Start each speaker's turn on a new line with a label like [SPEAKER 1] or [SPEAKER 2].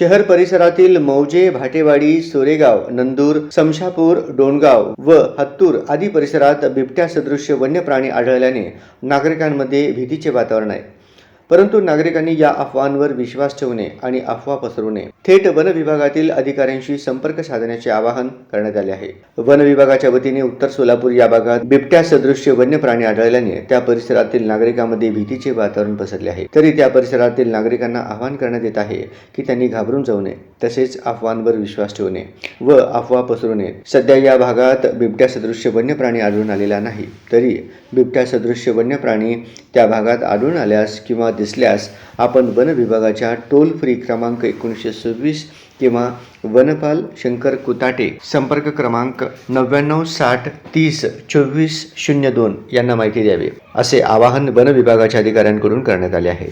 [SPEAKER 1] शहर परिसरातील मौजे, भाटेवाडी, सोरेगाव, नंदूर, समशापूर, डोणगाव व हत्तूर आदी परिसरात बिबट्या सदृश्य वन्य प्राणी आढळल्याने नागरिकांमध्ये भीतीचे वातावरण आहे. परंतु नागरिकांनी या अफवांवर विश्वास ठेवू नये आणि अफवा पसरवू नये. थेट वन विभागातील अधिकाऱ्यांशी संपर्क साधण्याचे आवाहन करण्यात आले आहे. वन विभागाच्या वतीने उत्तर सोलापूर या भागात बिबट्या सदृश्य वन्य प्राणी आढळल्याने त्या परिसरातील नागरिकांमध्ये भीतीचे वातावरण पसरले आहे. तरी त्या परिसरातील नागरिकांना आवाहन करण्यात येत आहे की त्यांनी घाबरून जाऊ नये, तसेच अफवांवर विश्वास ठेवू नये व अफवा पसरवू नये. सध्या या भागात बिबट्या सदृश्य वन्य प्राणी आढळून आलेला नाही. तरी बिबट्या सदृश्य वन्य प्राणी त्या भागात आढळून आल्यास किंवा दिसल्यास आपण वन विभागाच्या टोल फ्री क्रमांक 1926 किंवा वनपाल शंकर कुताटे संपर्क क्रमांक 99 60 30 24 02 यांना माहिती द्यावी, असे आवाहन वन विभागाच्या अधिकाऱ्यांकडून करण्यात आले आहे.